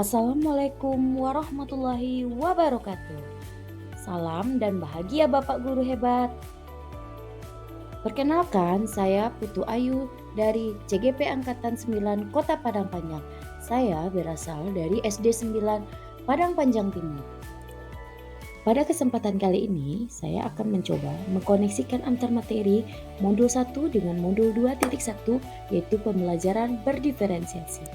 Assalamualaikum warahmatullahi wabarakatuh. Salam dan bahagia Bapak Guru hebat. Perkenalkan, saya Putu Ayu dari CGP Angkatan 9 Kota Padang Panjang. Saya berasal dari SD 9 Padang Panjang Timur. Pada kesempatan kali ini, saya akan mencoba mengkoneksikan antar materi modul 1 dengan modul 2.1, yaitu pembelajaran berdiferensiasi.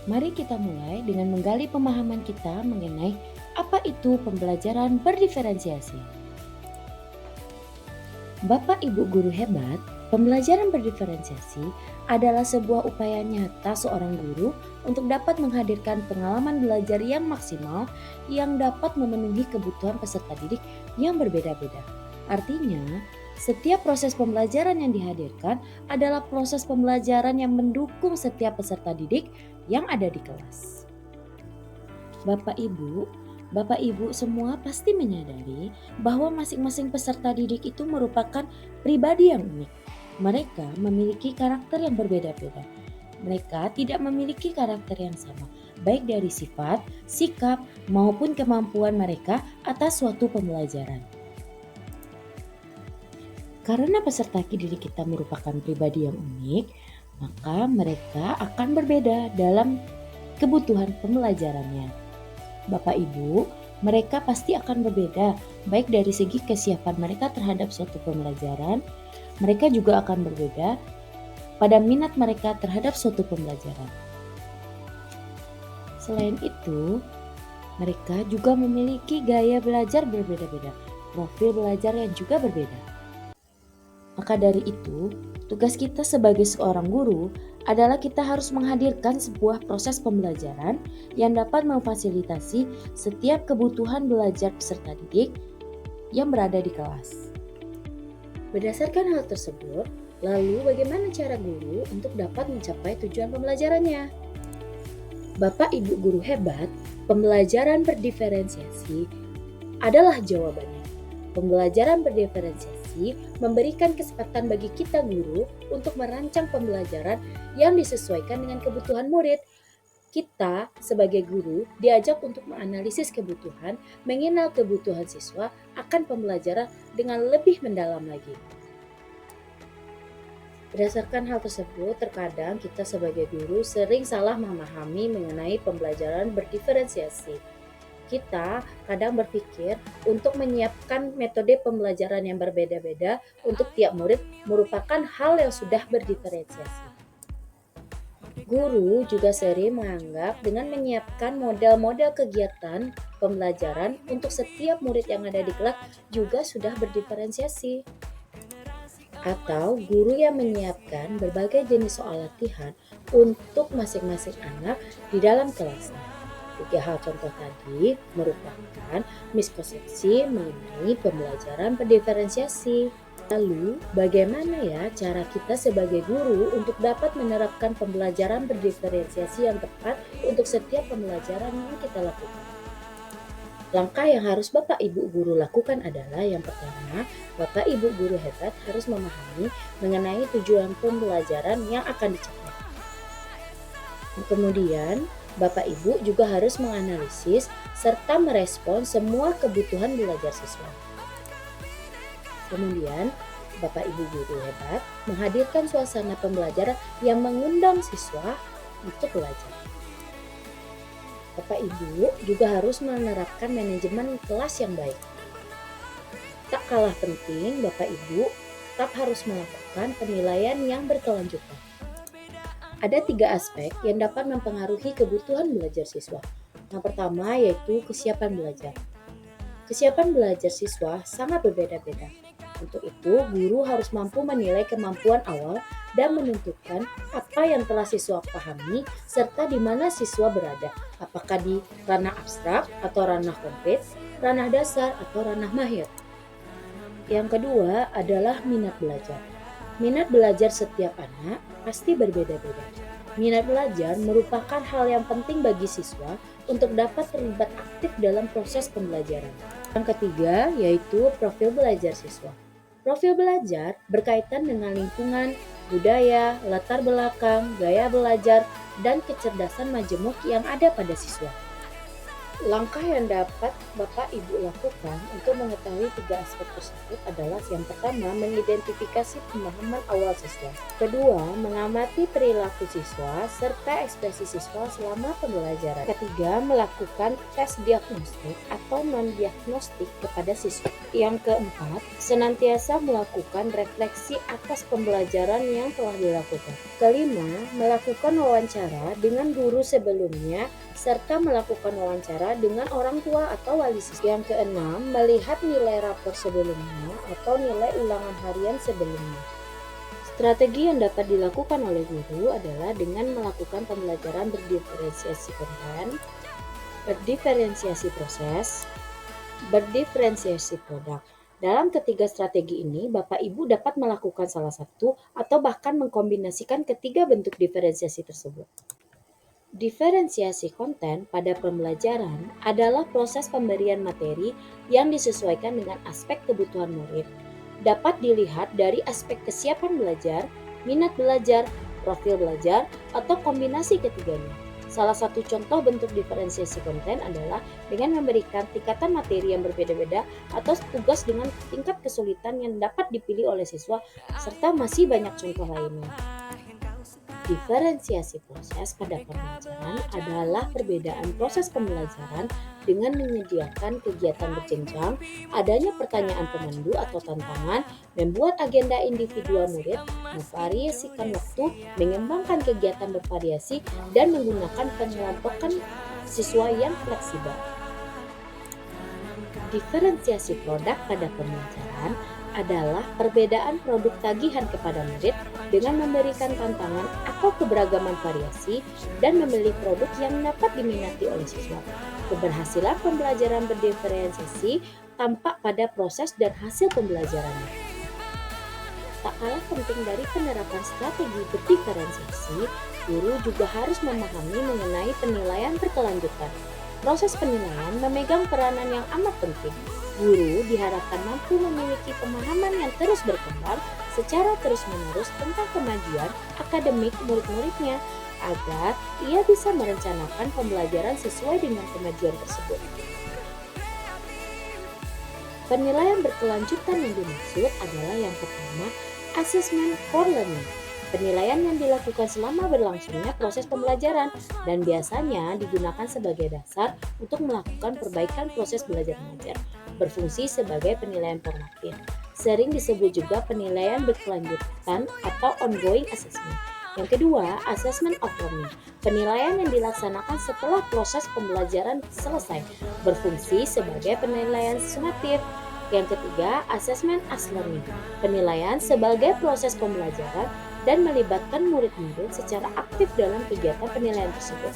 Mari kita mulai dengan menggali pemahaman kita mengenai apa itu pembelajaran berdiferensiasi. Bapak Ibu guru hebat, pembelajaran berdiferensiasi adalah sebuah upaya nyata seorang guru untuk dapat menghadirkan pengalaman belajar yang maksimal yang dapat memenuhi kebutuhan peserta didik yang berbeda-beda. Artinya, setiap proses pembelajaran yang dihadirkan adalah proses pembelajaran yang mendukung setiap peserta didik yang ada di kelas. Bapak Ibu semua pasti menyadari bahwa masing-masing peserta didik itu merupakan pribadi yang unik. Mereka memiliki karakter yang berbeda-beda. Mereka tidak memiliki karakter yang sama, baik dari sifat, sikap, maupun kemampuan mereka atas suatu pembelajaran. Karena peserta didik kita merupakan pribadi yang unik, maka mereka akan berbeda dalam kebutuhan pembelajarannya. Bapak Ibu, mereka pasti akan berbeda, baik dari segi kesiapan mereka terhadap suatu pembelajaran, mereka juga akan berbeda pada minat mereka terhadap suatu pembelajaran. Selain itu, mereka juga memiliki gaya belajar berbeda-beda, profil belajar yang juga berbeda. Maka dari itu, tugas kita sebagai seorang guru adalah kita harus menghadirkan sebuah proses pembelajaran yang dapat memfasilitasi setiap kebutuhan belajar peserta didik yang berada di kelas. Berdasarkan hal tersebut, lalu bagaimana cara guru untuk dapat mencapai tujuan pembelajarannya? Bapak Ibu guru hebat, pembelajaran berdiferensiasi adalah jawabannya. Pembelajaran berdiferensiasi memberikan kesempatan bagi kita guru untuk merancang pembelajaran yang disesuaikan dengan kebutuhan murid. Kita sebagai guru diajak untuk menganalisis kebutuhan, mengenal kebutuhan siswa akan pembelajaran dengan lebih mendalam lagi. Berdasarkan hal tersebut, terkadang kita sebagai guru sering salah memahami mengenai pembelajaran berdiferensiasi. Kita kadang berpikir untuk menyiapkan metode pembelajaran yang berbeda-beda untuk tiap murid merupakan hal yang sudah berdiferensiasi. Guru juga sering menganggap dengan menyiapkan model-model kegiatan pembelajaran untuk setiap murid yang ada di kelas juga sudah berdiferensiasi. Atau guru yang menyiapkan berbagai jenis soal latihan untuk masing-masing anak di dalam kelasnya. Tiga hal contoh tadi merupakan miskonsepsi mengenai pembelajaran berdiferensiasi. Lalu, bagaimana ya cara kita sebagai guru untuk dapat menerapkan pembelajaran berdiferensiasi yang tepat untuk setiap pembelajaran yang kita lakukan? Langkah yang harus Bapak Ibu guru lakukan adalah yang pertama, Bapak Ibu guru hebat harus memahami mengenai tujuan pembelajaran yang akan dicapai. Kemudian, Bapak Ibu juga harus menganalisis serta merespon semua kebutuhan belajar siswa. Kemudian, Bapak Ibu guru hebat menghadirkan suasana pembelajaran yang mengundang siswa untuk belajar. Bapak Ibu juga harus menerapkan manajemen kelas yang baik. Tak kalah penting, Bapak Ibu tetap harus melakukan penilaian yang berkelanjutan. Ada 3 aspek yang dapat mempengaruhi kebutuhan belajar siswa. Yang pertama yaitu kesiapan belajar. Kesiapan belajar siswa sangat berbeda-beda. Untuk itu, guru harus mampu menilai kemampuan awal dan menentukan apa yang telah siswa pahami serta di mana siswa berada, apakah di ranah abstrak atau ranah konkret, ranah dasar atau ranah mahir. Yang kedua adalah minat belajar. Minat belajar setiap anak pasti berbeda-beda. Minat belajar merupakan hal yang penting bagi siswa untuk dapat terlibat aktif dalam proses pembelajaran. Yang ketiga yaitu profil belajar siswa. Profil belajar berkaitan dengan lingkungan, budaya, latar belakang, gaya belajar, dan kecerdasan majemuk yang ada pada siswa. Langkah yang dapat Bapak Ibu lakukan untuk mengetahui tiga aspek tersebut adalah yang pertama, mengidentifikasi pemahaman awal siswa. Kedua, mengamati perilaku siswa serta ekspresi siswa selama pembelajaran. Ketiga, melakukan tes diagnostik atau non-diagnostik kepada siswa. Yang keempat, senantiasa melakukan refleksi atas pembelajaran yang telah dilakukan. Kelima, melakukan wawancara dengan guru sebelumnya serta melakukan wawancara dengan orang tua atau wali siswa. Yang keenam, melihat nilai rapor sebelumnya atau nilai ulangan harian sebelumnya. Strategi yang dapat dilakukan oleh guru adalah dengan melakukan pembelajaran berdiferensiasi konten, berdiferensiasi proses, berdiferensiasi produk. Dalam ketiga strategi ini, Bapak Ibu dapat melakukan salah satu atau bahkan mengkombinasikan ketiga bentuk diferensiasi tersebut. Diferensiasi konten pada pembelajaran adalah proses pemberian materi yang disesuaikan dengan aspek kebutuhan murid. Dapat dilihat dari aspek kesiapan belajar, minat belajar, profil belajar, atau kombinasi ketiganya. Salah satu contoh bentuk diferensiasi konten adalah dengan memberikan tingkatan materi yang berbeda-beda atau tugas dengan tingkat kesulitan yang dapat dipilih oleh siswa, serta masih banyak contoh lainnya. Diferensiasi proses pada pembelajaran adalah perbedaan proses pembelajaran dengan menyediakan kegiatan berjenjang, adanya pertanyaan pemandu atau tantangan, membuat agenda individual murid, memvariasikan waktu, mengembangkan kegiatan bervariasi, dan menggunakan pengelompokan siswa yang fleksibel. Diferensiasi produk pada pembelajaran adalah perbedaan produk tagihan kepada murid dengan memberikan tantangan atau keberagaman variasi dan memilih produk yang dapat diminati oleh siswa. Keberhasilan pembelajaran berdiferensiasi tampak pada proses dan hasil pembelajarannya. Tak kalah penting dari penerapan strategi berdiferensiasi, guru juga harus memahami mengenai penilaian berkelanjutan. Proses penilaian memegang peranan yang amat penting. Guru diharapkan mampu memiliki pemahaman yang terus berkembang secara terus-menerus tentang kemajuan akademik murid-muridnya agar ia bisa merencanakan pembelajaran sesuai dengan kemajuan tersebut. Penilaian berkelanjutan yang dimaksud adalah yang pertama, assessment for learning. Penilaian yang dilakukan selama berlangsungnya proses pembelajaran dan biasanya digunakan sebagai dasar untuk melakukan perbaikan proses belajar mengajar, berfungsi sebagai penilaian formatif. Sering disebut juga penilaian berkelanjutan atau ongoing assessment. Yang kedua, assessment of learning. Penilaian yang dilaksanakan setelah proses pembelajaran selesai, berfungsi sebagai penilaian sumatif. Yang ketiga, assessment as learning. Penilaian sebagai proses pembelajaran dan melibatkan murid-murid secara aktif dalam kegiatan penilaian tersebut.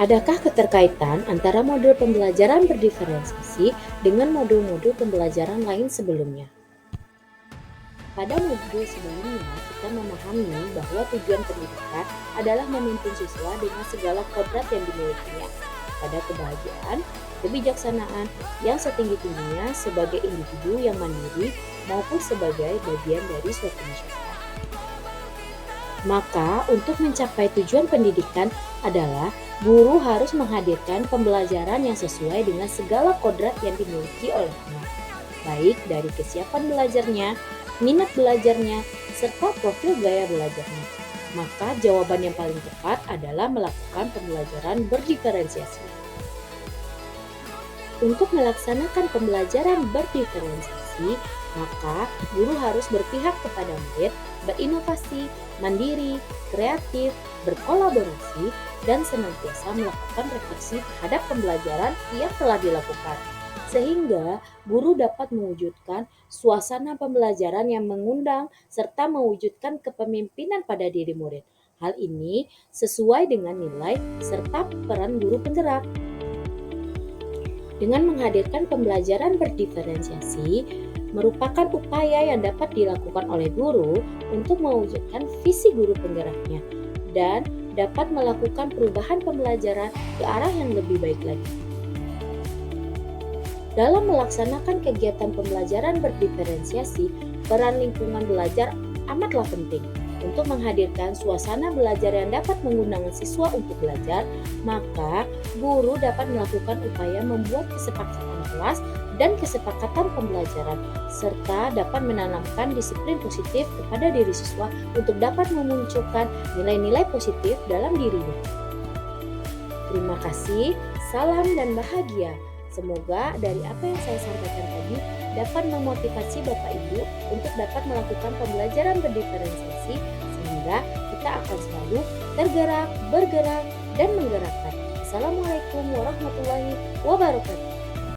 Adakah keterkaitan antara modul pembelajaran berdiferensiasi dengan modul-modul pembelajaran lain sebelumnya? Pada modul sebelumnya, kita memahami bahwa tujuan pendidikan adalah memimpin siswa dengan segala kodrat yang dimilikinya pada kebahagiaan, kebijaksanaan yang setinggi-tingginya sebagai individu yang mandiri maupun sebagai bagian dari suatu masyarakat. Maka, untuk mencapai tujuan pendidikan adalah guru harus menghadirkan pembelajaran yang sesuai dengan segala kodrat yang dimiliki olehnya, baik dari kesiapan belajarnya, minat belajarnya, serta profil gaya belajarnya. Maka jawaban yang paling tepat adalah melakukan pembelajaran berdiferensiasi. Untuk melaksanakan pembelajaran berdiferensiasi, maka guru harus berpihak kepada murid, berinovasi, mandiri, kreatif, berkolaborasi, dan senantiasa melakukan refleksi terhadap pembelajaran yang telah dilakukan. Sehingga guru dapat mewujudkan suasana pembelajaran yang mengundang serta mewujudkan kepemimpinan pada diri murid. Hal ini sesuai dengan nilai serta peran guru penggerak. Dengan menghadirkan pembelajaran berdiferensiasi, merupakan upaya yang dapat dilakukan oleh guru untuk mewujudkan visi guru penggeraknya dan dapat melakukan perubahan pembelajaran ke arah yang lebih baik lagi. Dalam melaksanakan kegiatan pembelajaran berdiferensiasi, peran lingkungan belajar amatlah penting. untuk menghadirkan suasana belajar yang dapat mengundang siswa untuk belajar, maka guru dapat melakukan upaya membuat kesepakatan kelas dan kesepakatan pembelajaran, serta dapat menanamkan disiplin positif kepada diri siswa untuk dapat memunculkan nilai-nilai positif dalam dirinya. Terima kasih, salam dan bahagia. Semoga dari apa yang saya sampaikan tadi dapat memotivasi Bapak Ibu untuk dapat melakukan pembelajaran berdiferensiasi sehingga kita akan selalu tergerak, bergerak, dan menggerakkan. Assalamualaikum warahmatullahi wabarakatuh.